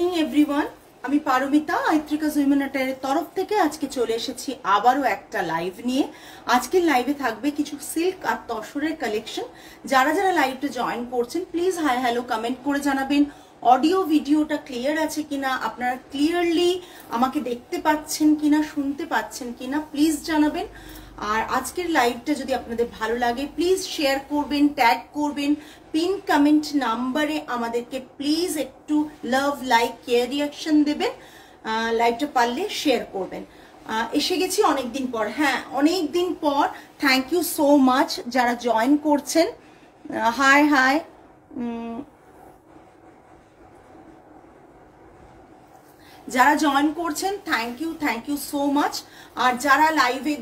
Evening everyone, আমি Paromita আইত্রিকাস women অ্যাটায়ারের তরফ থেকে আজকে চলে এসেছি আবারও একটা লাইভ নিয়ে। আজকের লাইভে থাকবে কিছু সিল্ক আর তসরের কালেকশন। যারা যারা লাইভটা জয়েন করছেন প্লিজ হাই হ্যালো কমেন্ট করে জানাবেন অডিও ভিডিওটা ক্লিয়ার আছে কিনা, আপনারা ক্লিয়ারলি আমাকে দেখতে পাচ্ছেন কিনা, শুনতে পাচ্ছেন কিনা প্লিজ জানাবেন। আর আজকের লাইভটা যদি আপনাদের ভালো লাগে প্লিজ শেয়ার করবেন, ট্যাগ করবেন, পিন কমেন্ট নাম্বারে আমাদেরকে প্লিজ একটু লাভ লাইক কেয়ার রিয়াকশন দেবেন। লাইভটা পারলে শেয়ার করবেন। এসে গেছি অনেকদিন পর, হ্যাঁ অনেকদিন পর। থ্যাংক ইউ সো মাচ যারা জয়েন করছেন। হাই হাই, যারা জয়েন করছেন থ্যাংক ইউ সো মাচ। আর যারা লাইভে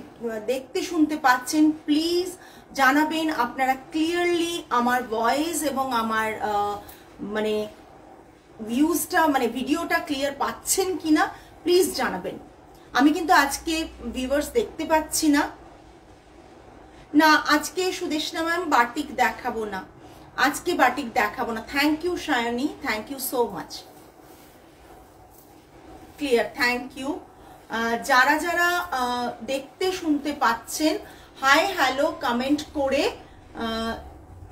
দেখতে শুনতে পাচ্ছেন প্লিজ জানাবেন আপনারা ক্লিয়ারলি আমার ভয়েস এবং আমার মানে ভিউজটা মানে ভিডিওটা ক্লিয়ার পাচ্ছেন কিনা প্লিজ জানাবেন। আমি কিন্তু আজকে ভিউয়ার্স দেখতে পাচ্ছি না। না, আজকে সুদেশনা ম্যাম বাটিক দেখাবো না, আজকে বাটিক দেখাবো না। Thank you Sayani, thank you so much. Clear, thank you. যারা যারা দেখতে শুনতে পাচ্ছেন হাই হ্যালো কমেন্ট করে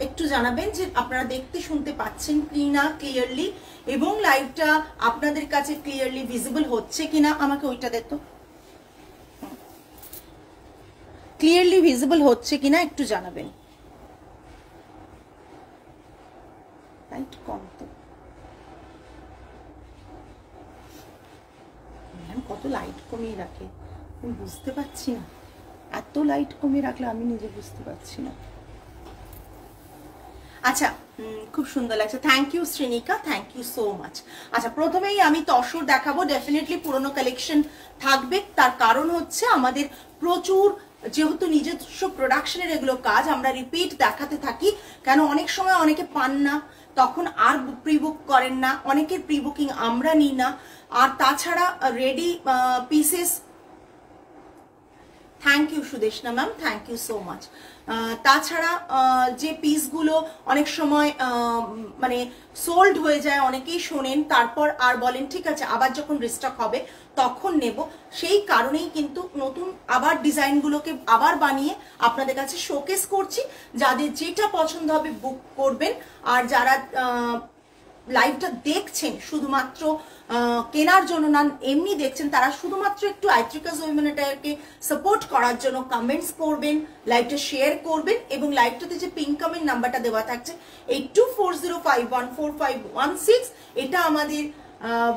একটু জানাবেন যে আপনারা দেখতে শুনতে পাচ্ছেন কিনা ক্লিয়ারলি, এবং লাইভটা আপনাদের কাছে ক্লিয়ারলি ভিজিবল হচ্ছে কিনা। আমাকে ওইটা দে তো, ক্লিয়ারলি ভিজিবল হচ্ছে কিনা একটু জানাবেন। লাইট কম তো, কত লাইট কমিয়ে রাখে আমি বুঝতে পারছি না। এত লাইট কমিয়ে রাখলে আমি নিজে বুঝতে পারছি না। আচ্ছা, খুব সুন্দর লাগছে। Thank you Srinika, thank you so much. আচ্ছা, প্রথমেই আমি তসর দেখাবো। ডেফিনেটলি পুরনো কালেকশন থাকবে, তার কারণ হচ্ছে আমাদের প্রচুর যেহেতু নিজস্ব প্রোডাকশনের এগুলো কাজ, আমরা রিপিট দেখাতে থাকি। কেন অনেক সময় অনেকে পান না, তখন আর প্রি বুক করেন না, অনেকের প্রি বুকিং আমরা নিই না। আর তাছাড়া ready pieces, thank you Sudeshna ma'am, thank you so much. তাছাড়া যে পিসগুলো অনেক সময় মানে সোল্ড হয়ে যায়, অনেকেই শোনেন তারপর আর বলেন ঠিক আছে আবার যখন রিস্টক হবে তখন নেব, সেই কারণেই কিন্তু নতুন আবার ডিজাইনগুলোকে আবার বানিয়ে আপনাদের কাছে শোকেস করছি। যাদের যেটা পছন্দ হবে বুক করবেন। আর যারা লাইভটা দেখছেন শুধুমাত্র কেনার জন্য না, এমনি দেখছেন, তারা শুধুমাত্র একটু আইত্রিকাস উইমেন অ্যাটায়ারকে সাপোর্ট করার জন্য কমেন্টস করবেন, লাইভটা শেয়ার করবেন, এবং লাইভটাতে যে পিন কমেন্ট নাম্বারটা দেওয়া থাকছে 8240514516, এটা আমাদের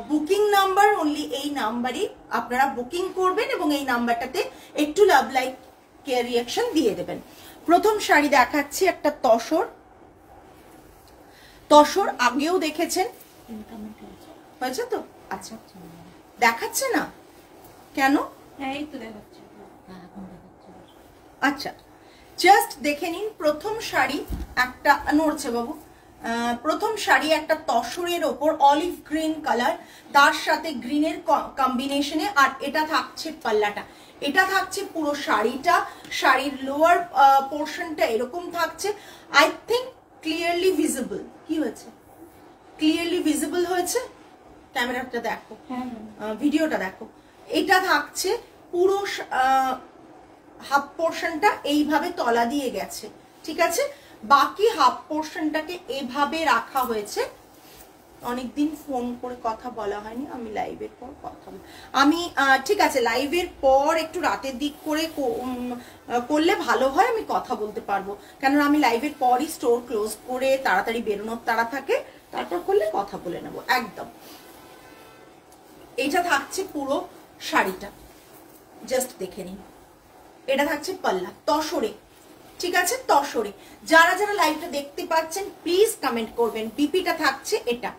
বুকিং নাম্বার। অনলি এই নাম্বারই আপনারা বুকিং করবেন এবং এই নাম্বারটাতে একটু লাভ লাইক কেয়ার রিয়াকশন দিয়ে দেবেন। প্রথম শাড়ি দেখাচ্ছি একটা তসর। তসর আগেও দেখেছেন, হয়েছে তো? আচ্ছা, দেখাচ্ছে না কেন? আচ্ছা, জাস্ট দেখে নিন। প্রথম শাড়ি একটা নড়ছে বাবু। প্রথম শাড়ি একটা তসরের ওপর অলিভ গ্রিন কালার, তার সাথে গ্রিনের কম্বিনেশনে। আর এটা থাকছে পাল্লাটা, এটা থাকছে পুরো শাড়িটা। শাড়ির লোয়ার পোর্শনটা এরকম থাকছে। I think clearly visible. কি হয়েছে? ক্লিয়ারলি ভিজিবল হয়েছে? ক্যামেরাটা দেখো, ভিডিওটা দেখো। এটা থাকছে পুরো হাফ পোর্শনটা এইভাবে তলা দিয়ে গেছে, ঠিক আছে? বাকি হাফ পোর্শনটাকে এভাবে রাখা হয়েছে। অনেকদিন ফোন করে কথা বলা হয়নি, আমি লাইভের পর কথা বলি। আমি ঠিক আছে লাইভের পর একটু রাতের দিক করে করলে ভালো হয়, আমি কথা বলতে পারবো। কেননা আমি লাইভের পরই স্টোর ক্লোজ করে তাড়াতাড়ি বেরোনোর তাড়া থাকে, তারপর করলে কথা বলে নেবো একদম। এটা থাকছে পুরো শাড়িটা, জাস্ট দেখে নিন। এটা থাকছে পাল্লা তসরে, ঠিক আছে? তসরে যারা যারা লাইভটা দেখতে পাচ্ছেন প্লিজ কমেন্ট করবেন। বিপিটা থাকছে এটা,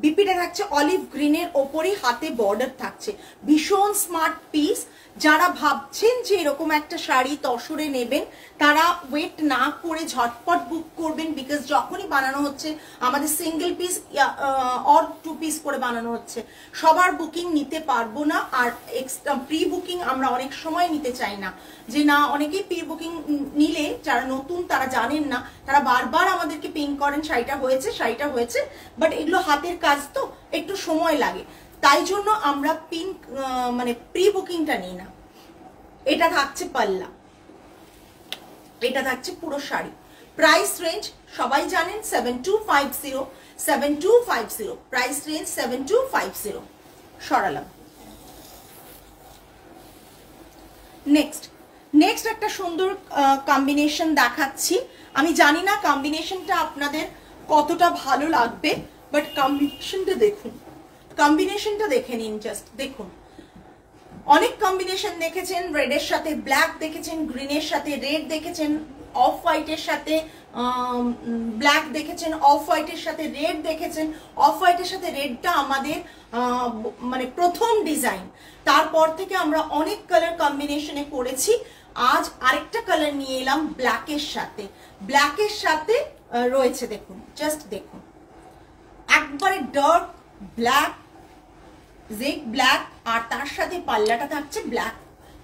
বিপিটা থাকছে অলিভ গ্রিনের ওপরই হাতে বর্ডার থাকছে। ভীষণ স্মার্ট পিস। যারা ভাবছেন যে এরকম একটা শাড়ি তসরে নেবেন তারা ওয়েট না করে ঝটপট বুক করবেন, বিকজ যখনই বানানো হচ্ছে আমাদের সিঙ্গেল পিস অর 2 পিস করে বানানো হচ্ছে, সবার বুকিং নিতে পারবো না। আর এক্সট্রা প্রি বুকিং আমরা অনেক সময় নিতে চাই না, যে না অনেকেই প্রি বুকিং নিলে যারা নতুন তারা জানেন না, তারা বারবার আমাদেরকে পিং করেন শাড়িটা হয়েছে শাড়িটা হয়েছে, বাট এগুলো হাতের কাজ কাজ তো একটু সময় লাগে, তাই জন্য আমরা মানে প্রি বুকিংটা নিই না। এটা থাকছে পাল্লা, এটা থাকছে পুরো শাড়ি। প্রাইস রেঞ্জ সবাই জানেন 7250, 7250 প্রাইস রেঞ্জ 7250। সরালাম। নেক্সট একটা সুন্দর কম্বিনেশন দেখাচ্ছি। আমি জানি না কম্বিনেশনটা আপনাদের কতটা ভালো লাগবে, বাট কম্বিনেশনটা দেখুন, কম্বিনেশনটা দেখে নিন, জাস্ট দেখুন। অনেক কম্বিনেশন দেখেছেন, রেডের সাথে ব্ল্যাক দেখেছেন, গ্রিনের সাথে রেড দেখেছেন, অফ হোয়াইটের সাথে ব্ল্যাক দেখেছেন, অফ হোয়াইটের সাথে রেড দেখেছেন। অফ হোয়াইটের সাথে রেডটা আমাদের মানে প্রথম ডিজাইন, তারপর থেকে আমরা অনেক কালার কম্বিনেশনে করেছি। আজ আরেকটা কালার নিয়ে এলাম ব্ল্যাকের সাথে। ব্ল্যাকের সাথে রয়েছে দেখুন, জাস্ট দেখুন, একবারে ডার্ক ব্ল্যাক, জেড ব্ল্যাক, আর তার সাথে পাল্লাটা থাকছে ব্ল্যাক।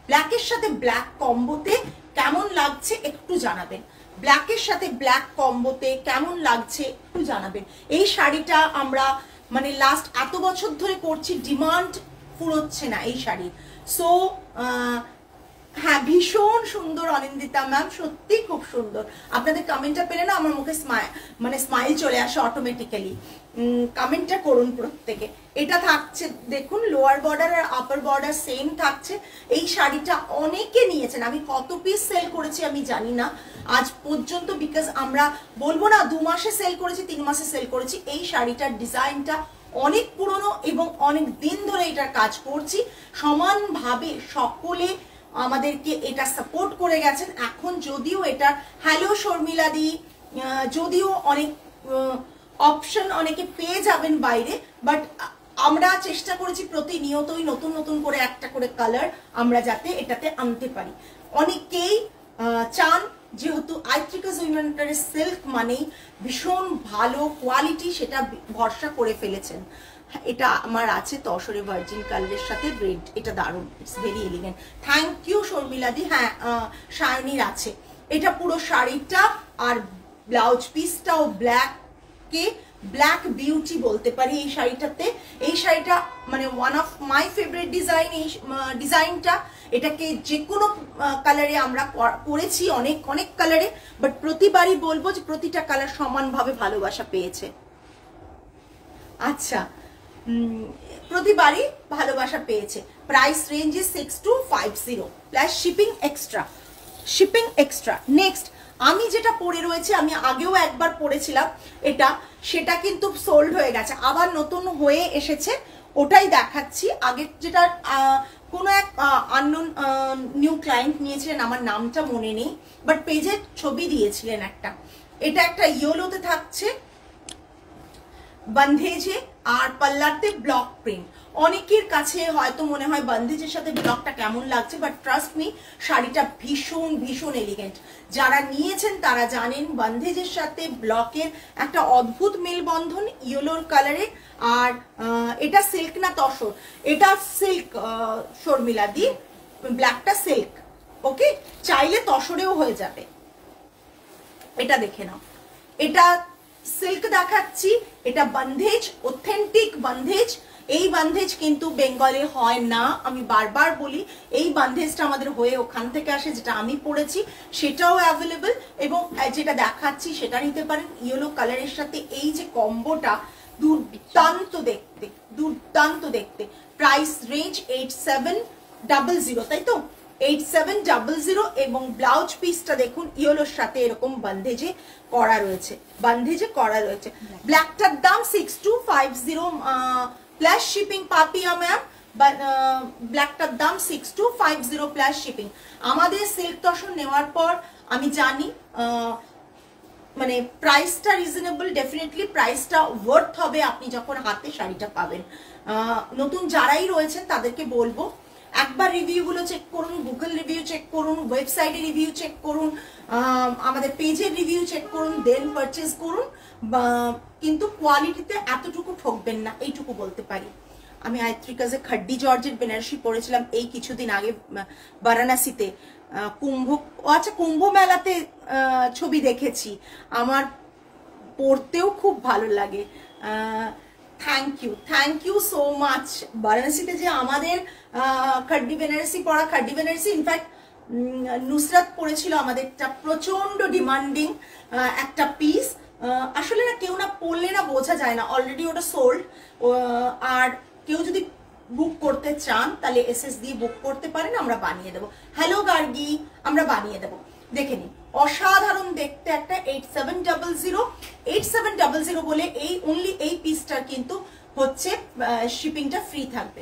ব্ল্যাকের সাথে ব্ল্যাক কম্বোতে কেমন লাগছে একটু জানাবেন। ব্ল্যাকের সাথে ব্ল্যাক কম্বোতে কেমন লাগছে একটু জানাবেন। এই শাড়িটা আমরা মানে লাস্ট এত বছর ধরে করছি, ডিমান্ড ফুরোচ্ছে না এই শাড়ির। সো হ্যাঁ, ভীষণ সুন্দর অনিন্দিতা ম্যাম, সত্যি খুব সুন্দর। আপনাদের কমেন্টটা পেলে না আমার মুখে স্মাইল চলে আসে অটোমেটিক্যালি। কমেন্টটা করুন প্রত্যেকে। এটা থাকছে দেখুন, লোয়ার বর্ডার আর আপার বর্ডার সেম থাকছে। এই শাড়িটা অনেকে নিয়েছেন, আমি কত পিস সেল করেছি আমি জানি না আজ পর্যন্ত, বিকজ আমরা বলবো না 2 মাসে সেল করেছি, 3 মাসে সেল করেছি। এই শাড়িটার ডিজাইনটা অনেক পুরনো এবং অনেক দিন ধরে এটার কাজ করছি। সমানভাবে সকলে আমাদেরকে এটা সাপোর্ট করে গেছেন। এখন যদিও এটা হ্যালো শর্মিলা দি, যদিও অনেক অপশন অনেকে পেয়ে যাবেন বাইরে, বাট আমরা চেষ্টা করেছি প্রতিনিয়তই নতুন নতুন করে একটা করে কালার আমরা যাতে এটাতে আনতে পারি। অনেকেই চান, যেহেতু আইত্রিকা জুইমেন্টারের সিল্ক মানেই ভীষণ ভালো কোয়ালিটি, সেটা ভরসা করে ফেলেছেন। এটা আমার আছে তসরে ভার্জিন কালারের সাথে রেড, এটা দারুণ, it's very elegant. Thank you শর্মিলাদি। হ্যাঁ, সায়নীর আছে। এটা পুরো শাড়িটা আর ব্লাউজ পিসটাও ব্ল্যাককে ব্ল্যাক বিউটি বলতে পারি এই শাড়িটাতে। এই শাড়িটা মানে one of my favourite design. এই ডিজাইনটা, এটাকে যে কোনো কালারে আমরা করেছি, অনেক অনেক কালারে, বাট প্রতিবারই বলবো যে প্রতিটা কালার সমানভাবে ভালোবাসা পেয়েছে। আচ্ছা, প্রতিবারই ভালোবাসা পেয়েছে। Price range is 6250 plus shipping extra, shipping extra. Next আমি যেটা পরে রয়েছে, আমি আগেও একবার পরেছিলাম এটা, সেটা কিন্তু সোল্ড হয়ে গেছে, আবার নতুন হয়ে এসেছে, ওটাই দেখাচ্ছি। আগে যেটা কোনো এক আননোন নিউ ক্লায়েন্ট নিয়েছিলেন, আমার নামটা মনে নেই, বাট পেজে ছবি দিয়েছিলেন একটা। এটা একটা ইয়েলোতে থাকছে বন্ধেজে, আর পাল্লাতে ব্লক প্রিন্ট। অনেকের কাছে হয়তো মনে হয় বন্ধেজের সাথে ব্লকটা কেমন লাগছে, বাট ট্রাস্ট মি, শাড়িটা ভীষণ ভীষণ এলিগেন্ট। যারা নিয়েছেন তারা জানেন বন্ধেজের সাথে ব্লকের একটা অদ্ভুত মেলবন্ধন, ইয়েলোর কালারে। আর এটা সিল্ক না তসর, এটা সিল্ক শর্মিলা দি, ব্ল্যাকটা সিল্ক। ওকে, চাইলে তসরেও হয়ে যাবে। এটা দেখে নাও, এটা সিল্ক দেখাচ্ছি, এটা বন্ধেজ, অথেন্টিক বন্ধেজ। এই বন্ধেজ কিন্তু বেঙ্গলে হয় না, আমি বারবার বলি। এই বন্ধেজটা আমাদের হয়ে ওখান থেকে আসে, যেটা আমি পড়েছি সেটাও অ্যাভেলেবল, এবং যেটা দেখাচ্ছি সেটা নিতে পারেন। ইয়েলো কালারের সাথে এই যে কম্বোটা, দুর্দান্ত দেখতে, দুর্দান্ত দেখতে। প্রাইস রেঞ্জ 8700, তাই তো, 8700। এবং ব্লাউজ পিসটা দেখুন, ইয়েলোর সাথে এরকম বন্ধেজে করা রয়েছে, বন্ধেজে করা রয়েছে। ব্ল্যাকটার দাম 6250 প্লাস শিপিং। পাপিয়া ম্যাম, ব্ল্যাকটার দাম 6250 প্লাস শিপিং। আমাদের সিল্ক তসর নেওয়ার পর আমি জানি মানে প্রাইসটা রিজনেবল, ডেফিনেটলি প্রাইসটা ওয়ার্থ হবে আপনি যখন হাতে শাড়িটা পাবেন। নতুন যারাই রয়েছেন তাদেরকে বলবো, একবার রিভিউগুলো চেক করুন, গুগল রিভিউ চেক করুন, ওয়েবসাইটে রিভিউ চেক করুন, আমাদের পেজের রিভিউ চেক করুন, দেন পারচেজ করুন। কিন্তু কোয়ালিটিতে এতটুকু ঠকবেন না, এইটুকু বলতে পারি। আমি আইত্রিকাজে খাড্ডি জর্জের বেনারসি পরেছিলাম এই কিছুদিন আগে বারাণসীতে, কুম্ভ মেলাতে ছবি দেখেছি, আমার পরতেও খুব ভালো লাগে। Thank you so much. বারাণসীতে যে আমাদের খাড্ডি বেনারসি পরা, খাড্ডি বেনারসি ইনফ্যাক্ট নুসরাত পড়েছিল আমাদেরটা, প্রচন্ড ডিমান্ডিং একটা পিস। আসলে না কেউ না পড়লে না বোঝা যায় না, অলরেডি ওটা সোল্ড। আর কেউ যদি বুক করতে চান তাহলে এসএস দিয়ে বুক করতে পারেন, আমরা বানিয়ে দেবো। হ্যালো গার্গি, আমরা বানিয়ে দেবো। দেখে নিন, অসাধারণ দেখতে একটা 8700 বলে এই অনলি এই পিসটার কিন্তু হচ্ছে শিপিংটা ফ্রি থাকবে।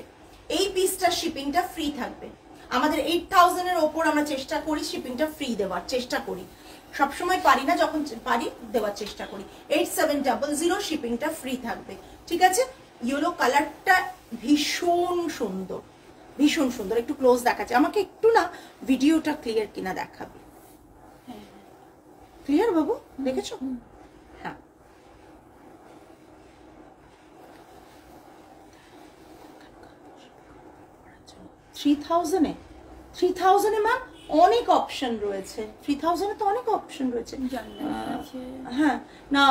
এই পিসটার শিপিংটা ফ্রি থাকবে। আমাদের 8000 এর ওপর আমরা চেষ্টা করি শিপিংটা ফ্রি দেওয়ার চেষ্টা করি, সবসময় পারি না, যখন পারি দেওয়ার চেষ্টা করি। 8700 শিপিংটা ফ্রি থাকবে, ঠিক আছে। ইয়েলো কালারটা ভীষণ সুন্দর, ভীষণ সুন্দর। একটু ক্লোজ দেখাচ্ছে, আমাকে একটু না ভিডিওটা ক্লিয়ার কিনা দেখাবে। ক্লিয়ার বাবু, দেখেছো? হ্যাঁ, $3000 ম্যাম অনেক অপশন রয়েছে। 3000 তো অনেক অপশন রয়েছে। হ্যাঁ, না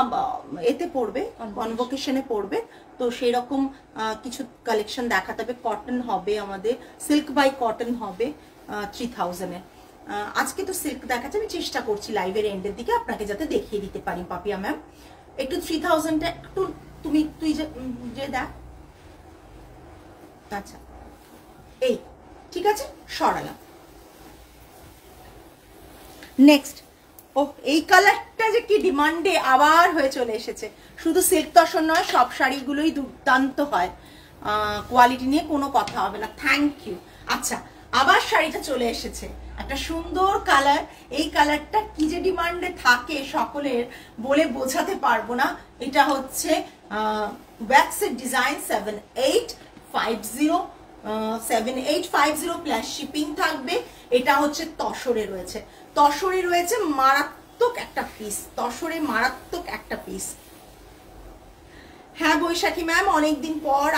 এতে পড়বে, কনভোকেশনে পড়বে, তো সেই রকম কিছু কালেকশন দেখাতে হবে। কটন হবে আমাদের, সিল্ক বাই কটন হবে 3000-এ। আজকে তো সিল্ক দেখাচ্ছে, আমি চেষ্টা করছি লাইভের এন্ডের দিকে আপনাকে যাতে দেখিয়ে দিতে পারি পাপিয়া ম্যাম। একটু 3000টা একটু তুই যে দেখ। আচ্ছা, এই ঠিক আছে, সরালাম। নেক্সট, ও এই কালারটা যে কি ডিমান্ডে আবার হয়ে চলে এসেছে। শুধু সিল্ক তসর নয়, সব শাড়িগুলোই দুর্দান্ত হয়, কোয়ালিটি নিয়ে কোনো কথা হবে না। Thank you. আচ্ছা, আবার শাড়িটা চলে এসেছে, একটা সুন্দর কালার। এই কালারটা কি যে ডিমান্ডে থাকে সকলের, বলে বোঝাতে পারবো না। এটা হচ্ছে ওয়্যাক্সের ডিজাইন 7850 প্লাস শিপিং থাকবে। এটা হচ্ছে তসরে রয়েছে, তসরে রয়েছে মারাত্মক একটা পিস, তসরে মারাত্মক একটা পিস। হ্যাঁ বৈশাখী ম্যাম, অনেকদিন পর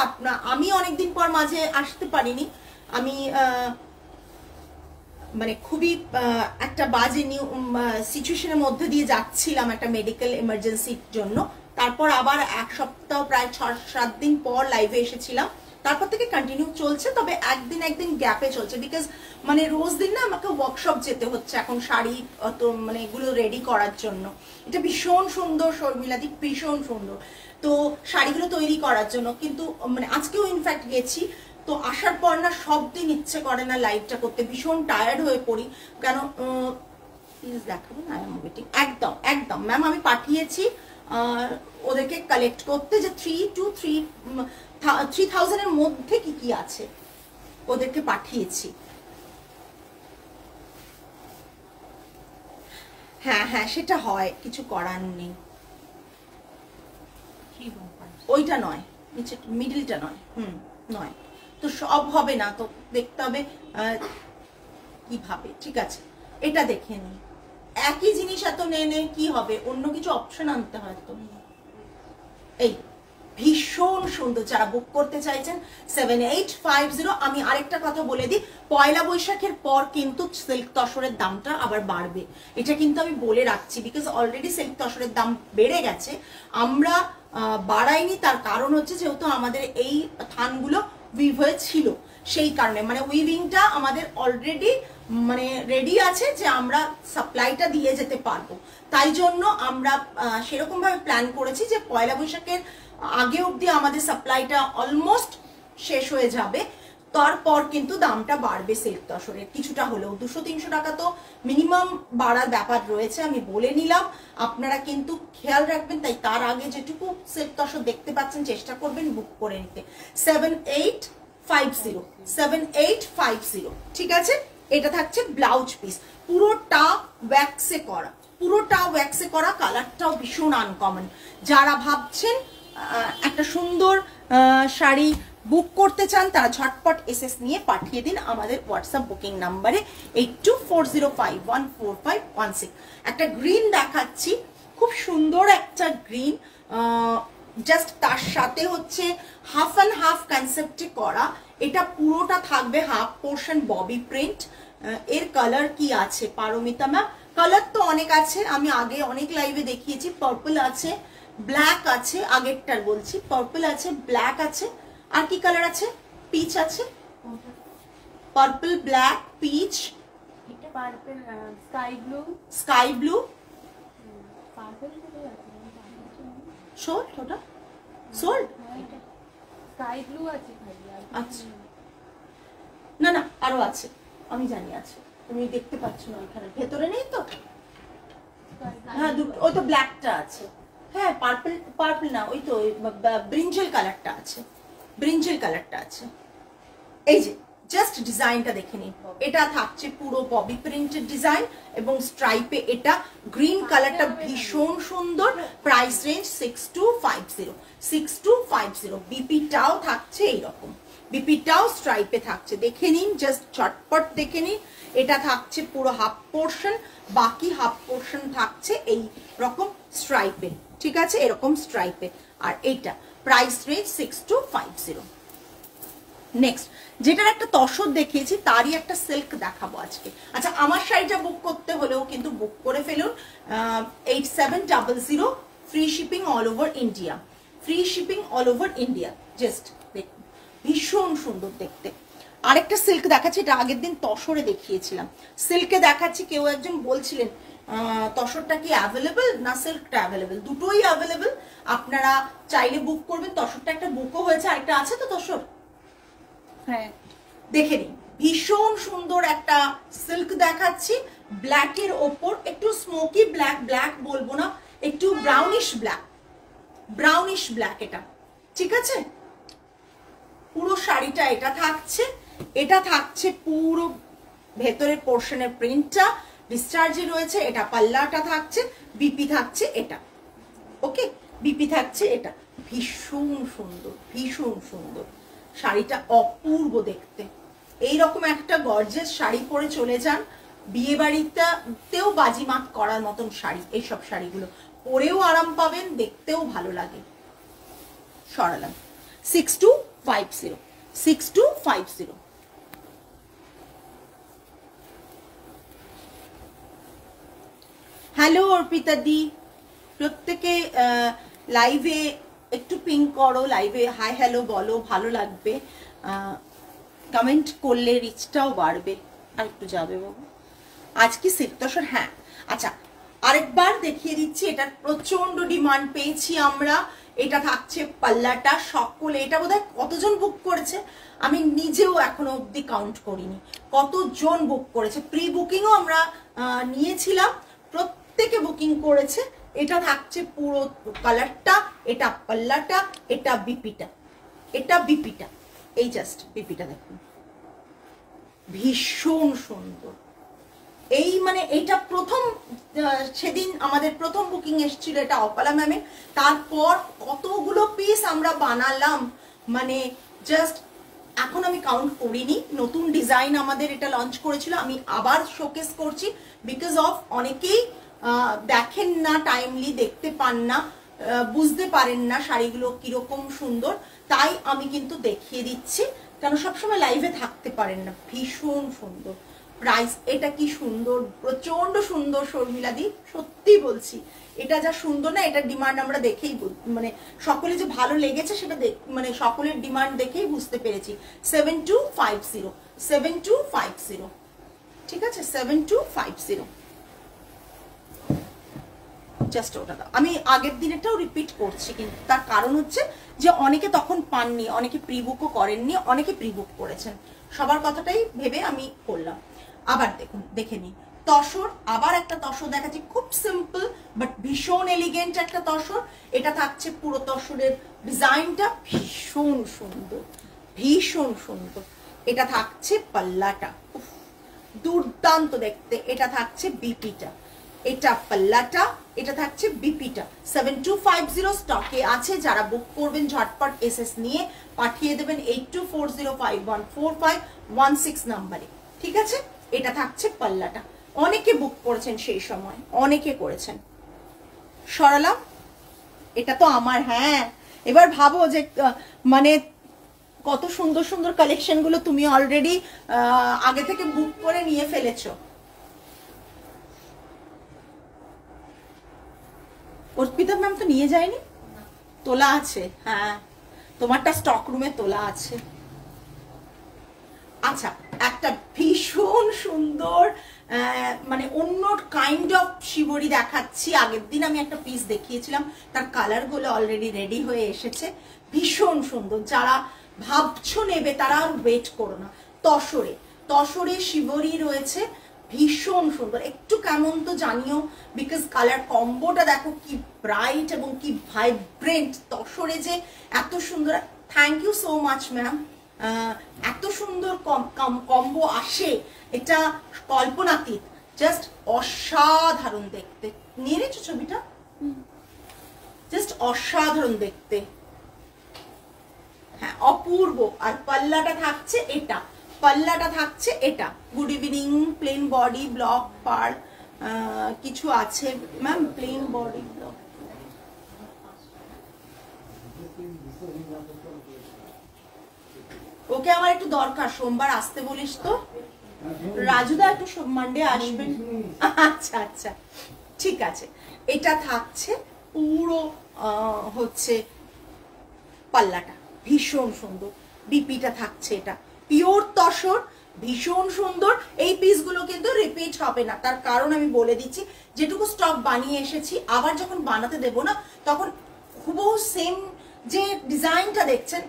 আমি অনেকদিন পর মাঝে আসতে পারিনি। আমি মানে খুবই একটা বাজে সিচুয়েশনের মধ্যে দিয়ে যাচ্ছিলাম একটা মেডিকেল এমার্জেন্সির জন্য। তারপর আবার এক সপ্তাহ প্রায় 6-7 দিন পর লাইভে এসেছিলাম, তারপর থেকে কন্টিনিউ চলছে, তবে একদিন গ্যাপে চলছে। বিকজ মানে রোজ দিন না আমাকে ওয়ার্কশপ যেতে হচ্ছে এখন শাড়ি তো মানে এগুলো রেডি করার জন্য। এটা ভীষণ সুন্দর শর্মিলাদি, ভীষণ সুন্দর তো শাড়িগুলো তৈরি করার জন্য। কিন্তু মানে আজকেও ইনফ্যাক্ট গেছি, তো আসার পর না সব দিন ইচ্ছে করে না লাইভটা করতে, ভীষণ টায়ার্ড হয়ে পড়ি। কেন প্লিজ দেখাবো না, একদম একদম ম্যাম আমি পাঠিয়েছি ওদেরকে কালেক্ট করতে যে 3000 এর মধ্যে কি কি আছে, ওদেরকে পাঠিয়েছি। হ্যাঁ হ্যাঁ, সেটা হয়, কিছু করার নেই। ওইটা নয়, নিচে মিডলটা নয়, নয় তো সব হবে না, তো দেখতে হবে কিভাবে। ঠিক আছে, এটা দেখে নিই। একই জিনিস এত নে কি হবে, অন্য কিছু অপশন আনতে হয় তো। এই ভীষণ সুন্দর, যারা বুক করতে চাইছেন 7850। আমি আরেকটা কথা বলে দিই, পয়লা বৈশাখের পর কিন্তু সিল্ক তসরের দামটা আবার বাড়বে, এটা কিন্তু আমি বলে রাখছি। বিকজ অলরেডি সিল্ক তসরের দাম বেড়ে গেছে, আমরা বাড়াইনি। তার কারণ হচ্ছে যেহেতু আমাদের এই থানগুলো উইভ হয়ে ছিল, সেই কারণে মানে উইভিংটা আমাদের অলরেডি মানে রেডি আছে যে আমরা সাপ্লাইটা দিয়ে যেতে পারবো। তাই জন্য আমরা সেরকম ভাবে প্ল্যান করেছি যে পয়লা বৈশাখের আগে অবধি আমাদের সাপ্লাইটা অলমোস্ট শেষ হয়ে যাবে, তারপর কিন্তু দামটা বাড়বে সিল্ক তসরের কিছুটা হলেও। 200-300 টাকা তো মিনিমাম বাড়ার ব্যাপার রয়েছে, আমি বলে নিলাম, আপনারা কিন্তু খেয়াল রাখবেন। তাই তার আগে যেটুকু সিল্ক তসর দেখতে পাচ্ছেন চেষ্টা করবেন বুক করে নিতে। 7850, ঠিক আছে। এটা থাকছে ব্লাউজ পিস, পুরোটা ওয়্যাক্সে করা, পুরোটা ওয়্যাক্সে করা। কালারটাও ভীষণ আনকমন। যারা ভাবছেন একটা সুন্দর শাড়ি বুক করতে চান তারা ঝটপট এসএস নিয়ে পাঠিয়ে দিন আমাদের হোয়াটসঅ্যাপ বুকিং নাম্বারে 8240514516। একটা গ্রিন দেখাচ্ছি, খুব সুন্দর একটা গ্রিন, জাস্ট তার সাথে হচ্ছে হাফ অ্যান্ড হাফ কনসেপ্টে করা। এটা পুরোটা থাকবে হাফ পোর্শন ববি প্রিন্ট। এর কালার কি আছে পারমিতা ম্যাম? কালার তো অনেক আছে, আমি আগে অনেক লাইভে দেখিয়েছি। পার্পল আছে, ব্ল্যাক আছে, আগেরটার বলছি, পার্পল আছে, ব্ল্যাক আছে, আর কি কালার আছে? পিচ আছে, পার্পল, ব্ল্যাক, পিচ, এটা purple, sky blue, sky blue, purple কোথায় আছে? সোল্ড, ওটা সোল্ড, স্কাই ব্লু আছে খালি। আচ্ছা, না না আরো আছে, আমি জানি আছে, তুমি দেখতে পাচ্ছ না ওইখানে, ভেতরে নেই তো? হ্যাঁ ওই তো ব্ল্যাকটা আছে, হ্যাঁ পার্পল, পার্পল না, ওই তো ব্রিঞ্জেল কালারটা আছে, ব্রিঞ্জেল কালারটা আছে। এই যে জাস্ট ডিজাইনটা দেখে নিন, এটা থাকছে পুরো ববি প্রিন্টেড ডিজাইন এবং স্ট্রাইপে, এটা গ্রিন কালারটা ভীষণ সুন্দর। Price range 6250, 6250। বিপিটাও থাকছে এইরকম, বিপিটাও স্ট্রাইপে থাকছে, দেখে নিন, জাস্ট চটপট দেখে নিন। এটা থাকছে পুরো হাফ পোর্শন, বাকি হাফ পোর্শন থাকছে এই রকম স্ট্রাইপে, ঠিক আছে, এরকম স্ট্রাইপে। আর এইটা প্রাইস রেঞ্জ 6250। নেক্সট, যেটার একটা তসর দেখিয়েছি তারই একটা সিল্ক দেখাবো আজকে। আচ্ছা, আমার শাড়িটা বুক করতে হলেও কিন্তু বুক করে ফেলুন, 8700, free shipping all over India, free shipping all over India. Just দেখুন, ভীষণ সুন্দর দেখতে। আরেকটা সিল্ক দেখাচ্ছি, এটা আগের দিন তসরে দেখিয়েছিলাম, সিল্কে দেখাচ্ছি। কেউ একজন বলছিলেন তসরটা কি অ্যাভেলেবেল না সিল্কটা অ্যাভেলেবেল? দুটোই অ্যাভেলেবেল, আপনারা চাইলে বুক করবেন। তসরটা একটা বুকও হয়েছে, আরেকটা আছে তো তসর, হ্যাঁ দেখে নিন। ভীষণ সুন্দর একটা সিল্ক দেখাচ্ছি, ব্ল্যাকের ওপর একটু স্মোকি ব্ল্যাক, ব্ল্যাক বলবো না, একটু ব্রাউনিশ ব্ল্যাক, ব্রাউনিশ ব্ল্যাক এটা, ঠিক আছে। পুরো শাড়িটা এটা থাকছে, এটা থাকছে পুরো ভেতরের পোর্শনের প্রিন্টটা ডিসচার্জে রয়েছে, এটা পাল্লাটা থাকছে, বিপি থাকছে এটা, ওকে, বিপি থাকছে এটা। ভীষণ সুন্দর, ভীষণ সুন্দর শাড়িটা, অপূর্ব দেখতে। এইরকম একটা গর্জিয়াস শাড়ি পরে চলে যান বিয়ে বাড়িতেও বাজিমাত করার মতন শাড়ি, এইসব শাড়িগুলো পরেও আরাম পাবেন, দেখতেও ভালো লাগে। সরালাম, 6250, 6250। হ্যালো অর্পিতা দি, প্রত্যেকে লাইভে একটু পিঙ্ক করো, লাইভে হাই হ্যালো বলো, ভালো লাগবে, কমেন্ট করলে রিচটাও বাড়বে। আর একটু যাবে বাবু, আজ কি সিক্তসর? হ্যাঁ, আচ্ছা আরেকবার দেখিয়ে দিচ্ছি, এটার প্রচন্ড ডিমান্ড পেয়েছি আমরা। এটা থাকছে পাল্লাটা, সকলে, এটা বোধহয় কতজন বুক করেছে আমি নিজেও এখনো অব্দি কাউন্ট করিনি কতজন বুক করেছে। প্রি বুকিংও আমরা নিয়েছিলাম, প্রত্যেকে বুকিং করেছে। এটা থাকছে পুরো কালারটা, এটা পাল্লাটা, এটা বিপিটা, এটা বিপিটা, এই জাস্ট বিপিটা দেখুন, ভীষণ সুন্দর। এই মানে এটা প্রথম, সেদিন আমাদের প্রথম বুকিং এসেছিল এটা অপালা ম্যামের, তারপর কতগুলো পিস আমরা বানালাম, মানে জাস্ট এখন আমি কাউন্ট করিনি। নতুন ডিজাইন আমাদের এটা লঞ্চ করেছিল, আমি আবার শোকেস করছি, বিকজ অফ অনেকেই দেখেন না, টাইমলি দেখতে পান না, বুঝতে পারেন না শাড়িগুলো কিরকম সুন্দর, তাই আমি কিন্তু দেখিয়ে দিচ্ছি, কেন সবসময় লাইভে থাকতে পারেন না। ভীষণ সুন্দর প্রাইস, এটা কি সুন্দর, প্রচন্ড সুন্দর শর্মিলাদি, সত্যি বলছি, এটা যা সুন্দর না, এটার ডিমান্ড আমরা দেখেই, মানে সকলে যে ভালো লেগেছে সেটা মানে সকলের ডিমান্ড দেখেই বুঝতে পেরেছি। 7250, 7250, ঠিক আছে, 7250। জাস্ট ওটা দাও, আমি আগের দিনেরটাও রিপিট করছি, কিন্তু তার কারণ হচ্ছে যে অনেকে তখন পাননি, অনেকে প্রিবুকও করেননি, অনেকে প্রিবুক করেছেন, সবার কথাটাই ভেবে আমি করলাম। আবার দেখুন, দেখে নিন তসর, আবার একটা তসর দেখাচ্ছি, খুব সিম্পল বাট ভীষণ এলিগেন্ট একটা তসর। এটা থাকছে পুরো তসরের ডিজাইনটা ভীষণ সুন্দর, ভীষণ সুন্দর। এটা থাকছে পাল্লাটা, দুর্দান্ত দেখতে। এটা থাকছে বিপিটা, এটা পাল্লাটা, এটা থাকছে বিপিটা। 7250 স্টকে আছে, যারা বুক করবেন ঝটপট এসএস নিয়ে পাঠিয়ে দেবেন 8240514516 নাম্বারে, ঠিক আছে। এটা থাকছে পাল্লাটা, অনেকে বুক করেছেন সেই সময়, অনেকে করেছেন। সরালাম, এটা তো আমার, হ্যাঁ এবার ভাবো যে মানে কত সুন্দর সুন্দর কালেকশন গুলো তুমি অলরেডি আগে থেকে বুক করে নিয়ে ফেলেছো। অর্পিতা ম্যাম তো নিয়ে যায়নি, তোলা আছে, হ্যাঁ তোমারটা স্টক রুমে তোলা আছে। আচ্ছা, একটা ভীষণ সুন্দর মানে অন্য কাইন্ড অফ শিবরি দেখাচ্ছি। আগের দিন আমি একটা পিস দেখিয়েছিলাম, তার কালারগুলো অলরেডি রেডি হয়ে এসেছে, ভীষণ সুন্দর। যারা ভাবছো নেবে তারা আর ওয়েট করো না। তসরে তসরে শিবরি রয়েছে, ভীষণ সুন্দর। একটু কেমন তো জানিও, বিকজ কালার কম্বোটা দেখো কি ব্রাইট এবং কি ভাইব্রেন্ট। তসরে যে এত সুন্দর, thank you so much ma'am, এত সুন্দর কম্বো আসে, এটা কল্পনাতীত, জাস্ট অসাধারণ দেখতে। নিয়ে নিয়েছো ছবিটা? জাস্ট অসাধারণ দেখতে, হ্যাঁ অপূর্ব। আর পাল্লাটা থাকছে এটা, পাল্লাটা থাকছে এটা। Good evening, plain body block পার কিছু আছে ma'am, plain body block. Okay আমার একটু দরকার, সোমবার আসতে বলিস তো। রাজুদা একটু মানডে আসবেন। আচ্ছা আচ্ছা ঠিক আছে। এটা থাকছে পুরো হচ্ছে পাল্লাটা, ভীষণ সুন্দর। বিপিটা থাকছে, এটা পিওর তসর, ভীষণ সুন্দর। এই পিসগুলো কিন্তু রিপিট হবে না, তার কারণ আমি বলে দিচ্ছি, যেটুকু স্টক বানিয়ে এসেছি আবার যখন বানাতে দেব না তখন হুবহু সেম যে ডিজাইনটা দেখছেন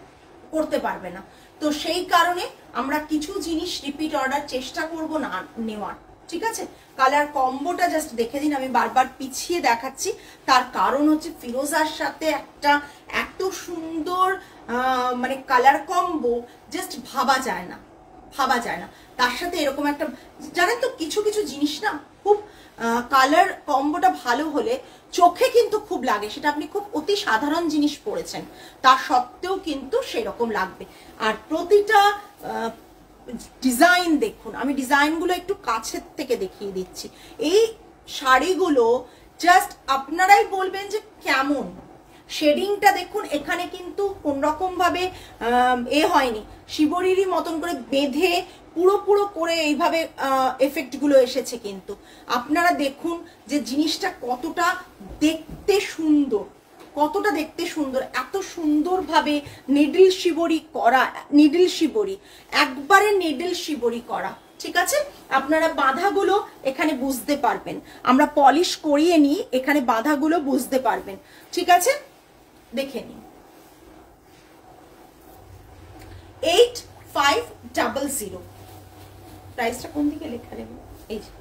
করতে পারবে না। তো সেই কারণে আমরা কিছু জিনিস রিপিট অর্ডার চেষ্টা করব না নেওয়ার, ঠিক আছে। কালার কম্বোটা জাস্ট দেখে দিন, আমি বারবার পিছিয়ে দেখাচ্ছি, তার কারণ হচ্ছে ফিরোজার সাথে একটা এত সুন্দর মানে কালার কম্বো জাস্ট ভাবা যায় না, ভাবা যায় না। তার সাথে এরকম একটা, জানেন তো কিছু কিছু জিনিস না খুব কালার কম্বোটা ভালো হলে চোখে কিন্তু খুব লাগে, সেটা আপনি খুব অতি সাধারণ জিনিস পড়েছেন তা সত্ত্বেও কিন্তু সেরকম লাগবে। আর প্রতিটা ডিজাইন দেখুন, আমি ডিজাইনগুলো একটু কাছের থেকে দেখিয়ে দিচ্ছি। এই শাড়িগুলো জাস্ট আপনারাই বলবেন যে কেমন শেডিংটা দেখুন। এখানে কিন্তু কোন রকম ভাবে হয়নি, শিবরিরই মতন করে বেঁধে পুরো করে এইভাবে এফেক্ট গুলো এসেছে। কিন্তু আপনারা দেখুন যে জিনিসটা কতটা দেখতে সুন্দর, কতটা দেখতে সুন্দর, এত সুন্দরভাবে নিডল শিবরি করা, নিডল শিবরি একবারে নিডল শিবরি করা, ঠিক আছে। আপনারা বাঁধাগুলো এখানে বুঝতে পারবেন, আমরা পলিশ করিয়ে নিই, এখানে বাঁধাগুলো বুঝতে পারবেন, ঠিক আছে। দেখে নিন 8500, প্রাইসটা কোন দিকে লেখা রেখে, এই যে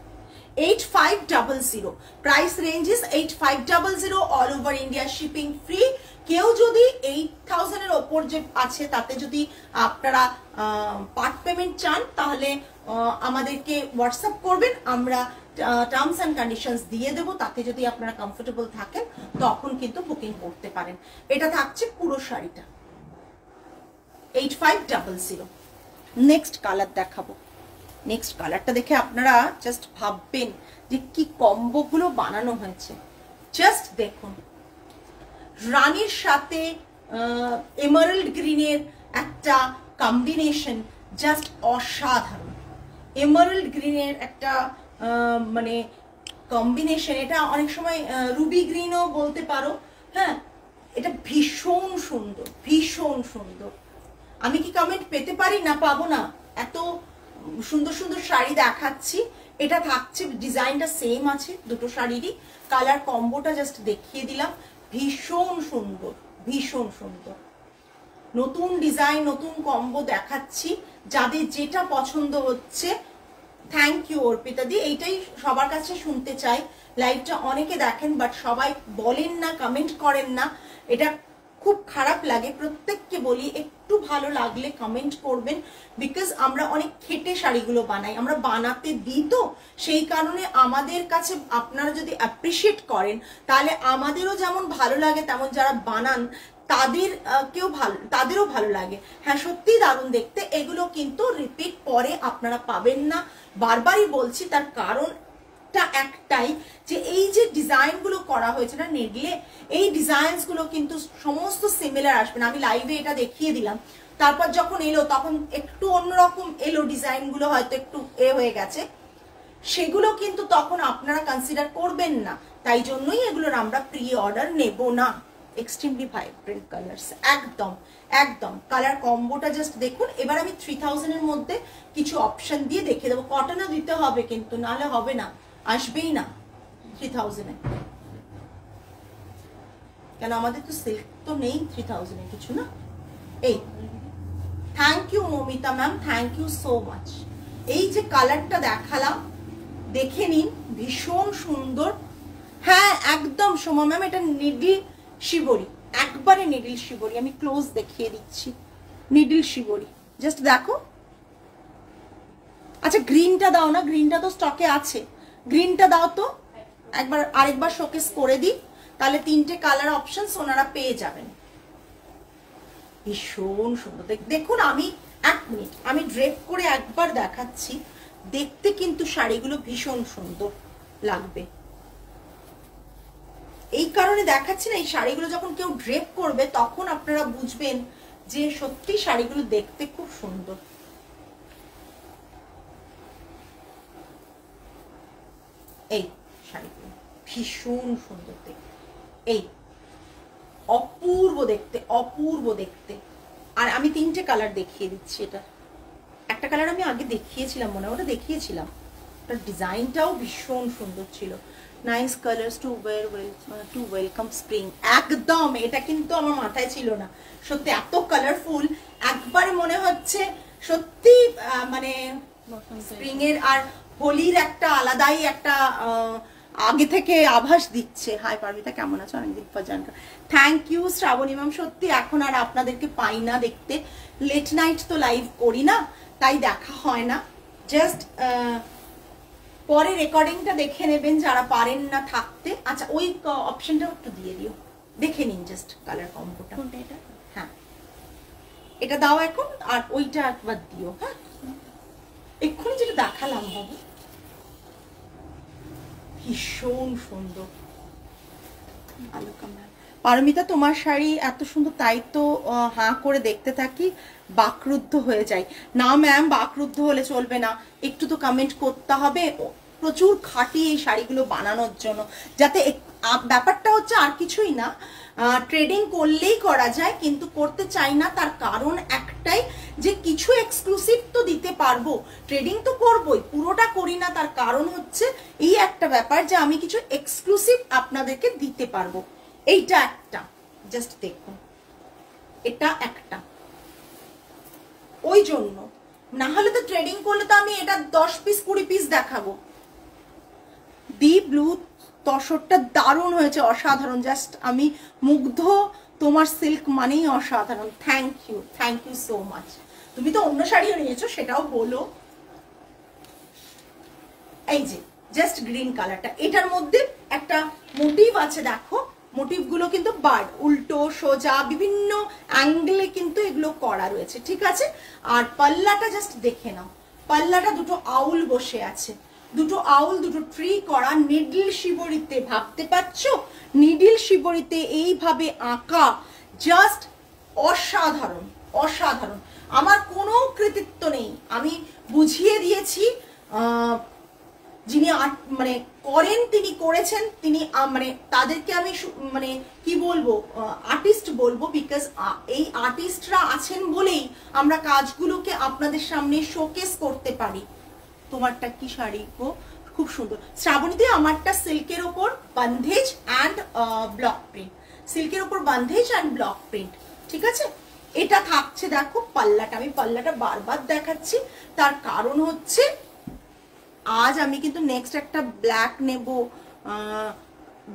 8500, price range is 8500, all over India shipping free. কেউ যদি 8000 এর ওপর যে আছে তাতে যদি আপনারা পার্ট পেমেন্ট চান তাহলে আমাদেরকে হোয়াটসঅ্যাপ করবেন, আমরা টার্মস অ্যান্ড কন্ডিশনস দিয়ে দেবো। তাতে যদি আপনারা কমফোর্টেবল থাকেন তখন কিন্তু বুকিং করতে পারেন। এটা থাকছে পুরো শাড়িটা 8500। নেক্সট কালার দেখাবো, নেক্সট কালারটা দেখে আপনারা জাস্ট ভাববেন যে কি কম্বোগুলো বানানো হয়েছে। জাস্ট দেখুন, রানীর সাথে এমারাল্ড গ্রিনের একটা কম্বিনেশন জাস্ট অসাধারণ। এমারাল্ড গ্রিনের একটা মানে কম্বিনেশন, এটা অনেক সময় রুবি গ্রিনও বলতে পারো, হ্যাঁ। এটা ভীষণ সুন্দর, ভীষণ সুন্দর। আমি কি কমেন্ট পেতে পারি না, পাবো না? এত সুন্দর সুন্দর শাড়ি দেখাচ্ছি। এটা থাকছে, ডিজাইনটা সেম আছে দুটো শাড়িরই, কালার কম্বোটা জাস্ট দেখিয়ে দিলাম, ভীষণ সুন্দর, ভীষণ সুন্দর। নতুন ডিজাইন, নতুন কম্বো দেখাচ্ছি, যাদের যেটা পছন্দ হচ্ছে। থ্যাংক ইউ অর্পিতা দি, এইটাই সবার কাছে শুনতে চাই। লাইভটা অনেকে দেখেন বাট সবাই বলেন না, কমেন্ট করেন না, এটা খুব খারাপ লাগে। প্রত্যেককে বলি একটু ভালো লাগলে কমেন্ট করবেন, বিকজ আমরা অনেক খেটে শাড়িগুলো বানাই, আমরা বানাতে দিই, তো সেই কারণে আমাদের কাছে আপনারা যদি অ্যাপ্রিসিয়েট করেন তাহলে আমাদেরও যেমন ভালো লাগে, তেমন যারা বানান তাদেরও ভালো লাগে। হ্যাঁ সত্যি দারুণ দেখতে। এগুলো কিন্তু রিপিট পরে আপনারা পাবেন না, বারবারই বলছি। তার কারণটা একটাই যে এই যে ডিজাইনগুলো করা হয়েছে না নেডলে, এই ডিজাইনসগুলো কিন্তু সমস্ত সিমিলার আসবে না। আমি লাইভে এটা দেখিয়ে দিলাম, তারপর যখন এলো তখন একটু অন্যরকম এলো, ডিজাইনগুলো হয়তো একটু হয়ে গেছে। সেগুলো কিন্তু তখন আপনারা কনসিডার করবেন না, তাই জন্যই এগুলোর আমরা প্রি অর্ডার নেব না। এক্সট্রিমলি ভাইব্রেন্ট কালার্স, একদম একদম কালার কম্বোটা জাস্ট দেখুন। এবার আমি 3000 এর মধ্যে কিছু অপশন দিয়ে দেখিয়ে দেবো। কটনও দিতে হবে কিন্তু, নাহলে হবে না, আসবেই না 3000 এ, কেন আমাদের তো সিল্ক তো নেই 3000 এ কিছু না। এই thank you Momita ma'am, thank you so much. এই যে কালারটা দেখালাম দেখে নিন, ভীষণ সুন্দর। হ্যাঁ একদম সোমা ম্যাম, এটা নিডিল শিবরি, একবারে নিডিল শিবরি। আমি ক্লোজ দেখিয়ে দিচ্ছি, নিডিল শিবরি, জাস্ট দেখো। আচ্ছা গ্রিনটা দাও না, গ্রিনটা তো স্টকে আছে, গ্রিনটা দাও তো একবার, আরেকবার শোকেস করে দিই, তাহলে 3টে কালার অপশনস ওনারা পেয়ে যাবেন। ভীষণ সুন্দর দেখুন। আমি 1 মিনিট আমি ড্রেপ করে একবার দেখাচ্ছি, দেখতে কিন্তু শাড়িগুলো ভীষণ সুন্দর লাগবে। এই কারণে দেখাচ্ছি না, এই শাড়িগুলো যখন কেউ ড্রেপ করবে তখন আপনারা বুঝবেন যে সত্যি শাড়িগুলো দেখতে খুব সুন্দর। এই শাড়িগুলো ভীষণ সুন্দর দেখতে, এই অপূর্ব দেখতে, অপূর্ব দেখতে। আর আমি 3টে কালার দেখিয়ে দিচ্ছি। এটা একটা কালার আমি আগে দেখিয়েছিলাম, মনে ওটা দেখিয়েছিলাম, ওটার ডিজাইনটাও ভীষণ সুন্দর ছিল। Nice colours to welcome spring, একদম। এটা কিন্তু আমার মাথায় ছিল না, সত্যি এত কালারফুল, একবারে মনে হচ্ছে সত্যি মানে স্প্রিং এর আর হোলির একটা আলাদাই একটা আগে থেকে আভাস দিচ্ছে। হাই পারমিতা, কেমন আছো? অনেকদিন পর জানকা, থ্যাংক ইউ শ্রাবণী ম্যাম। সত্যি এখন আর আপনাদেরকে পাই না দেখতে, লেট নাইট তো লাইভ করি না, তাই দেখা হয় না। জাস্ট পরে রেকর্ডিংটা দেখে নেবেন যারা পারেন না থাকতে। আচ্ছা ওই অপশনটাও একটু দিয়ে দিও, দেখে নিন জাস্ট কালার কম্বোটা। হ্যাঁ এটা দাও এখন, আর ওইটা একবার দিও। হ্যাঁ এক্ষুনি যেটা দেখালাম বাবু, ভীষণ সুন্দর। পারমিতা তোমার শাড়ি এত সুন্দর, তাই তো হাঁ করে দেখতে থাকি, বাকরুদ্ধ হয়ে যায়। না ম্যাম, বাকরুদ্ধ হলে চলবে না, একটু তো কমেন্ট করতে হবে। প্রচুর খাটি এই শাড়িগুলো বানানোর জন্য, যাতে ব্যাপারটা হচ্ছে আর কিছুই না, ট্রেডিং করলেই করা যায়, কিন্তু করতে চাই না। তার কারণ একটাই, যে কিছু এক্সক্লুসিভ তো দিতে পারবো, ট্রেডিং তো করবোই, পুরোটা করি না। তার কারণ হচ্ছে এই একটা ব্যাপার যে আমি কিছু এক্সক্লুসিভ আপনাদেরকে দিতে পারবো। এইটা একটা, জাস্ট দেখুন, এটা একটা, ওই জন্য। না হলে তো ট্রেডিং করলে তো আমি এটা 10 পিস 20 পিস দেখাবো। দি ব্লু তসরটা দারুণ হয়েছে, অসাধারণ, জাস্ট আমি মুগ্ধ। তোমার সিল্ক মানেই অসাধারণ। Thank you so much. তুমি তো অন্য শাড়িও নিয়েছো, সেটাও বলো। এই যে জাস্ট গ্রিন কালারটা, এটার মধ্যে একটা মোটিভ আছে, দেখো মোটিভগুলো কিন্তু বার্ড, উল্টো সোজা বিভিন্ন অ্যাঙ্গেলে কিন্তু এগুলো করা রয়েছে, ঠিক আছে। আর পাল্লাটা জাস্ট দেখে নাও, পাল্লাটা দুটো আউল বসে আছে, দুটো আউল, দুটো ট্রি করা নিডিল শিবরিতে। ভাবতে পারছো নিডিল শিবরিতে এইভাবে আঁকা, জাস্ট অসাধারণ, অসাধারণ। আমার কোনো কৃতিত্ব নেই, আমি বুঝিয়ে দিয়েছি। যিনি মানে করেন, তিনি করেছেন, তিনি মানে তাদেরকে আমি মানে কি বলবো, আর্টিস্ট বলবো, বিকজ এই আর্টিস্টরা আছেন বলেই আমরা কাজগুলোকে আপনাদের সামনে শোকেস করতে পারি। তোমারটা কি শাড়ি গো, খুব সুন্দর। শ্রাবণীতে আমারটা সিল্কের ওপর বান্ধেজ অ্যান্ড ব্লক প্রিন্ট, সিল্কের ওপর বান্ধেজ অ্যান্ড ব্লক প্রিন্ট, ঠিক আছে। এটা থাকছে, দেখো পাল্লাটা, আমি পাল্লাটা বারবার দেখাচ্ছি, তার কারণ হচ্ছে আজ আমি কিন্তু নেক্সট একটা ব্ল্যাক নেব,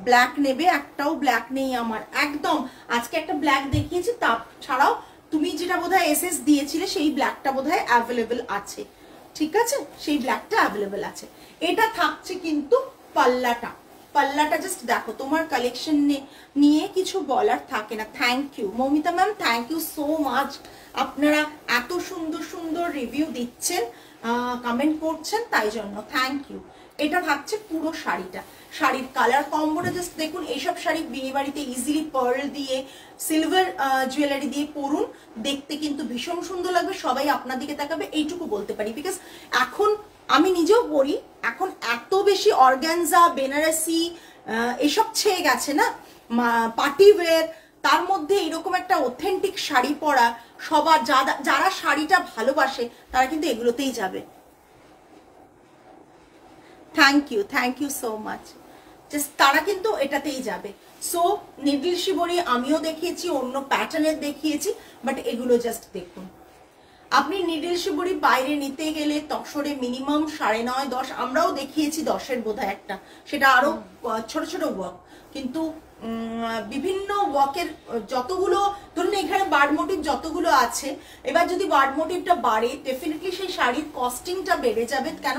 ব্ল্যাক নেবে, একটাও ব্ল্যাক নেই আমার একদম। আজকে একটা ব্ল্যাক দেখিয়েছি, তা ছাড়াও তুমি যেটা বোধহয় এসএস দিয়েছিলে সেই ব্ল্যাকটা বোধহয় অ্যাভেলেবেল আছে, ঠিক আছে, সেই ব্ল্যাকটা অ্যাভেলেবেল আছে। এটা থাকছে কিন্তু পাল্লাটা, পাল্লাটা জাস্ট দেখো। তোমার কালেকশন নিয়ে কিছু বলার থাকে না। Thank you Moumita ma'am, thank you so much. আপনারা এত সুন্দর সুন্দর রিভিউ দিচ্ছেন, কমেন্ট করছেন, তাই জন্য থ্যাংক ইউ। এটা থাকছে পুরো শাড়িটা, শাড়ির কালার কম্বোটা জাস্ট দেখুন। এইসব শাড়ি বিয়ে বাড়িতে ইজিলি পার্ল দিয়ে, সিলভার জুয়েলারি দিয়ে পরুন, দেখতে কিন্তু ভীষণ সুন্দর লাগবে, সবাই আপনার দিকে তাকাবে, এইটুকু বলতে পারি। বিকজ এখন আমি নিজেও পরি, এখন এত বেশি অর্গানজা বেনারসি এসব ছেয়ে গেছে না, পার্টি ওয়্যার, তার মধ্যে এরকম একটা অথেন্টিক শাড়ি পরা, সবার যারা শাড়িটা ভালোবাসে তারা কিন্তু এগুলোতেই যাবে। Thank you so much. Just তারা কিন্তু এটাতেই যাবে। সো নিডল শিবরি আমিও দেখিয়েছি, অন্য প্যাটার্নের দেখিয়েছি, বাট এগুলো জাস্ট দেখুন। আপনি নিডল শিবরি বাইরে নিতে গেলে তসরে মিনিমাম 9.5 10, আমরাও দেখিয়েছি 10-এর বোধহয় একটা, সেটা আরো ছোট ছোট ওয়ার্ক, কিন্তু বিভিন্ন ওয়ার্কের যতগুলো ধরুন এখানে বার্ড মোটিভ যতগুলো আছে, এবার যদি বার্ড মোটিভটা বাড়ে ডেফিনেটলি সেই শাড়ির কস্টিংটা বেড়ে যাবে, কেন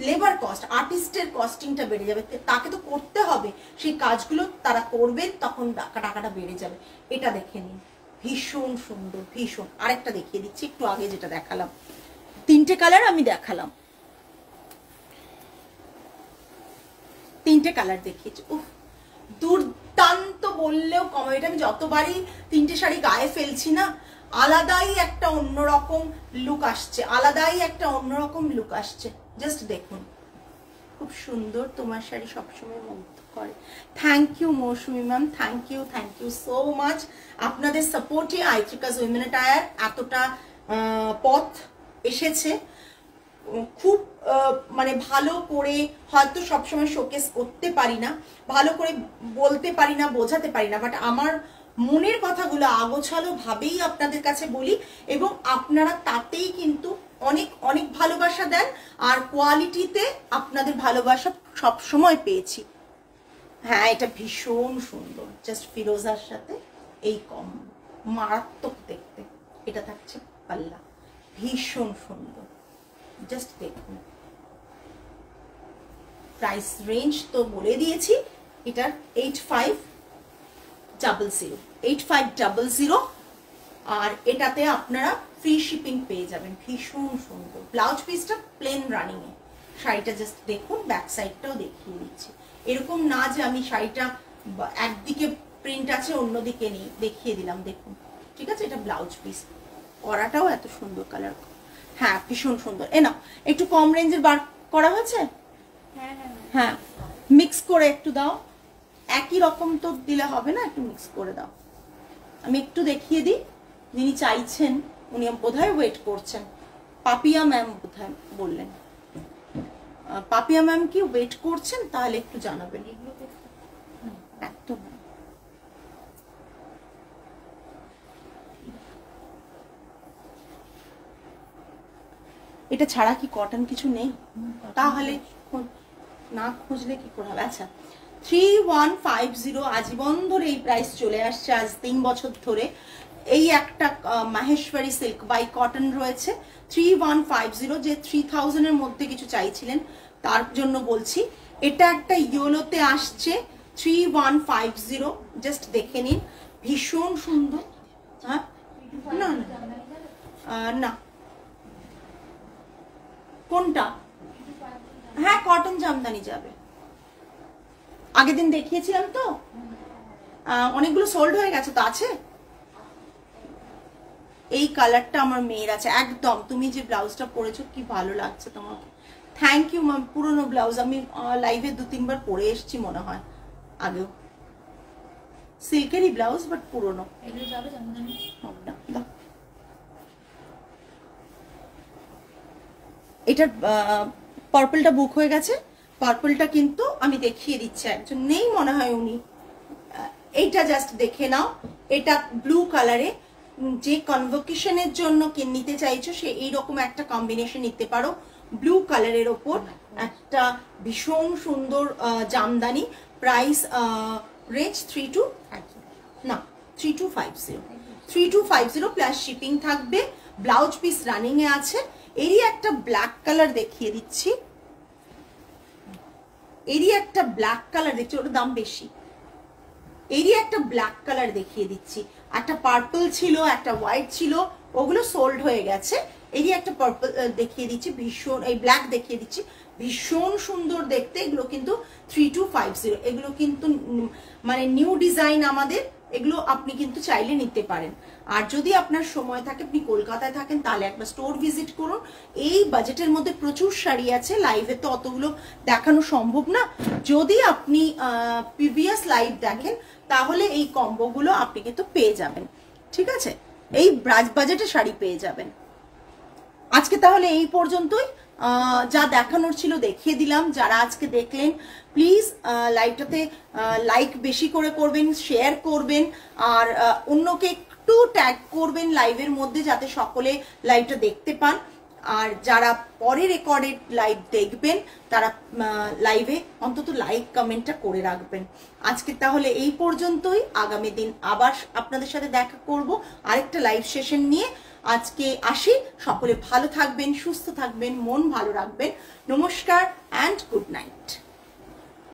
লেবার কস্ট, আর্টিস্টের কস্টিংটা বেড়ে যাবে, তাকে তো করতে হবে, সেই কাজগুলো তারা করবেন, তখন টাকাটা বেড়ে যাবে। এটা দেখে নিন, ভীষণ সুন্দর, ভীষণ। আরেকটা দেখিয়ে দিচ্ছি, একটু আগে যেটা দেখালাম, 3টে কালার আমি দেখালাম, 3টে কালার দেখিয়েছি। উফ, দুর্দান্ত বললেও কম। এটা আমি যতবারই 3টে শাড়ি গায়ে ফেলছি না, আলাদাই একটা অন্যরকম লুক আসছে, আলাদাই একটা অন্যরকম লুক আসছে। জাস্ট দেখুন, খুব সুন্দর, তোমার শাড়ি সবসময় মুগ্ধ করে। Thank you Mousumi ma'am, thank you so much. আপনাদের সাপোর্টে আইত্রিকাস উইমেন অ্যাটায়ার এতটা পথ এসেছে। খুব মানে ভালো করে হয়তো সবসময় শোকেস করতে পারি না, ভালো করে বলতে পারি না, বোঝাতে পারি না, বাট আমার মনের কথাগুলো আগোছালো ভাবেই আপনাদের কাছে বলি, এবং আপনারা তাতেই কিন্তু অনেক অনেক ভালোবাসা দেন, আর কোয়ালিটিতে আপনাদের ভালোবাসা সবসময় পেয়েছি। হ্যাঁ, এটা ভীষণ সুন্দর, জাস্ট ফিরোজার সাথে এই কম, মারাত্মক দেখতে। এটা থাকছে পাল্লা, ভীষণ সুন্দর, জাস্ট দেখুন। প্রাইস রেঞ্জ তো বলে দিয়েছি, এটার 8500, আর এটাতে আপনারা ফ্রি শিপিং পেয়ে যাবেন। ভীষণ সুন্দর ব্লাউজ পিসটা, প্লেন রানিং এ। শাড়িটা জাস্ট দেখুন, ব্যাক সাইডটাও দেখিয়ে দিচ্ছি। এরকম না যে আমি শাড়িটা একদিকে প্রিন্ট আছে অন্যদিকে নেই, দেখিয়ে দিলাম, দেখুন। ঠিক আছে, এটা ব্লাউজ পিস, করাটাও এত সুন্দর কালার। হ্যাঁ, ভীষণ সুন্দর। এ না, একটু কম রেঞ্জের বার করা হয়েছে। হ্যাঁ, মিক্স করে একটু দাও, একই রকম তো দিলে হবে না, একটু মিক্স করে দাও। আমি একটু দেখিয়ে দিই, যিনি চাইছেন উনি বোধহয় ওয়েট করছেন, পাপিয়া ম্যাম বোধহয় বললেন। পাপিয়া ম্যাম কি ওয়েট করছেন? তাহলে একটু জানাবেন। একদম এটা ছাড়া কি কটন কিছু নেই? তাহলে না খুঁজলে কি করে হবে? আচ্ছা, 3150 আজীবন ধরে এই প্রাইস চলে আসছে, আজ 3 বছর ধরে। এই একটা মাহেশ্বরী সিল্ক বাই কটন রয়েছে 3150, যে 3000 এর মধ্যে কিছু চাইছিলেন তার জন্য বলছি। এটা একটা ইয়েলোতে আসছে 3150, জাস্ট দেখে নিন, ভীষণ সুন্দর। হ্যাঁ, না না, কোনটা? হ্যাঁ, কটন জামদানি যাবে। আগের দিন দেখিয়েছিলাম তো, অনেকগুলো সোল্ড হয়ে গেছে তো। আছে এই কালারটা আমার মেয়ের আছে একদম। তুমি যে ব্লাউজটা পরেছো কি ভালো লাগছে তোমাকে, থ্যাংক ইউ ম্যাম। পুরোনো ব্লাউজ, আমি লাইভে 2-3 বার পরে এসেছি মনে হয় আগেও। সিল্কেরই ব্লাউজ, বাট পুরোনো। এটার পার্পলটা বুক হয়ে গেছে। পার্পলটা কিন্তু আমি দেখিয়ে দিচ্ছি, একজন নেই মনে হয় উনি। এইটা জাস্ট দেখে নাও, এটা ব্লু কালারে। যে কনভোকেশনের জন্য নিতে চাইছো সে এইরকম একটা কম্বিনেশন নিতে পারো। ব্লু কালারের ওপর একটা ভীষণ সুন্দর Jamdani. Price range 3250 plus shipping থাকবে। ব্লাউজ পিস রানিং এ আছে। এরই একটা ব্ল্যাক কালার দেখিয়ে দিচ্ছি, এরই একটা ব্ল্যাক কালার দেখছি, ওটার দাম বেশি। এরই একটা ব্ল্যাক কালার দেখিয়ে দিচ্ছি, একটা পার্পল ছিল, একটা হোয়াইট ছিল, ওগুলো সোল্ড হয়ে গেছে। এরই একটা পার্পল দেখিয়ে দিচ্ছি, ভীষণ, এই ব্ল্যাক দেখিয়ে দিচ্ছি, ভীষণ সুন্দর দেখতে। এগুলো কিন্তু 3250, এগুলো কিন্তু মানে নিউ ডিজাইন আমাদের। এগুলো আপনি কিন্তু চাইলে নিতে পারেন। আর যদি আপনার সময় থাকে, আপনি কলকাতায় থাকেন, তাহলে একবার স্টোর ভিজিট করুন। এই বাজেটের মধ্যে প্রচুর শাড়ি আছে, লাইভে তো অতগুলো দেখানো সম্ভব না। যদি আপনি প্রিভিয়াস লাইভ দেখেন তাহলে এই কম্বোগুলো আপনি কিন্তু পেয়ে যাবেন, ঠিক আছে? এই বাজেটে শাড়ি পেয়ে যাবেন। আজকে তাহলে এই পর্যন্তই, যা দেখানোর ছিল দেখিয়ে দিলাম। যারা আজকে দেখলেন প্লিজ লাইভটাতে লাইক বেশি করে করবেন, শেয়ার করবেন, আর অন্যকে একটু ট্যাগ করবেন লাইভের মধ্যে, যাতে সকলে লাইভটা দেখতে পান। আর যারা পরে রেকর্ডেড লাইভ দেখবেন তারা লাইভে অন্তত লাইক কমেন্টটা করে রাখবেন। আজকে তাহলে এই পর্যন্তই, আগামী দিন আবার আপনাদের সাথে দেখা করব আরেকটা লাইভ সেশন নিয়ে। আজকে আসি, সকলে ভালো থাকবেন, সুস্থ থাকবেন, মন ভালো রাখবেন। নমস্কার অ্যান্ড গুড নাইট।